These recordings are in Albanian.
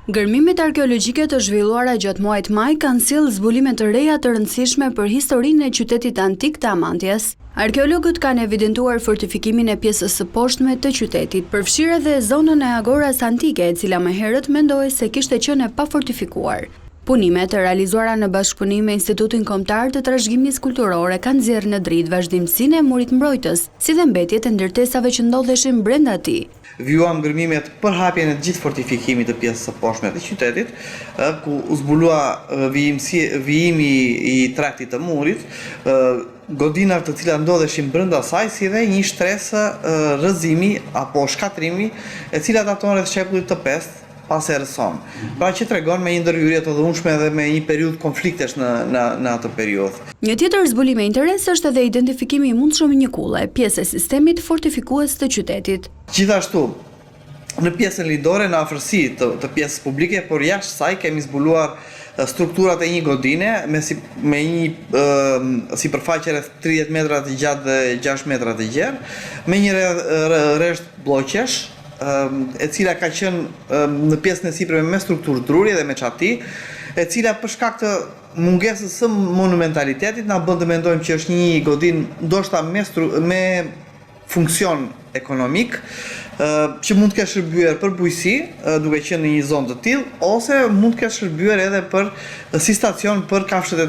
Gërmimet arkeologjike të zhvilluara gjatë muajit maj kanë sjellë zbulime të reja të rëndësishme për historinë e qytetit antik të Amantjes. Arkeologët kanë evidentuar fortifikimin e pjesës së poshtme të qytetit, përfshirë edhe zonën e agoras antike, e cila më herët mendohej se kishte qenë e pafortifikuar. Punimet e realizuara në bashkëpunim me Institutin Kombëtar të Trashëgimisë Kulturore kanë nxjerrë në dritë vazhdimsinë e murit mbrojtës, si dhe mbetjet e ndërtesave që ndodheshin brenda tij. Vijuam gërmimet për hapjen e gjithë fortifikimit të pjesës së poshtme të qytetit, ku u zbulua vijimi i traktit të murit, godinat të cilat ndodheshin brenda saj, si dhe një shtresë rrëzimi apo shkatrimi, e cila daton rreth shekullit të 5 pas erës sonë. Pra që tregon me një ndërhyrje të dhunshme dhe me një periudhë konfliktesh në atë periudhë. Një tjetër zbulim me interes është edhe identifikimi i mundshëm i një kulle, pjesë e sistemit fortifikues të qytetit. Gjithashtu, në pjesën lindore, në afërsi të pjesës publike, por jashtë saj kemi zbuluar strukturat e një godine me një sipërfaqe rreth 30 metra të gjatë dhe 6 metra të gjerë, me një rresht blloqesh, e cila ka qenë në pjesën e sipërme me strukturë druri dhe me çati, e cila për shkak të mungesës së monumentalitetit na bën të mendojmë që është një godinë ndoshta me funksion ekonomik, që mund të ketë shërbyer për bujqësi, duke qenë në një zonë të tillë, ose mund të ketë shërbyer edhe si stacion për kafshët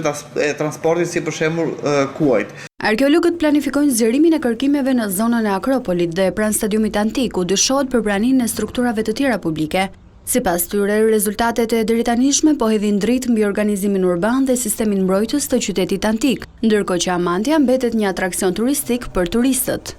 e transportit, si për shembull kuajt. Arkeologët planifikojnë zgjerimin e kërkimeve në zonën e Akropolit dhe pranë stadiumit antik, ku dyshohet për praninë e strukturave të tjera publike. Sipas tyre, rezultatet e deritanishme po hedhin dritë mbi organizimin urban dhe sistemin mbrojtës të qytetit antik, ndërkohë që Amantja mbetet një atraksion turistik për turistët.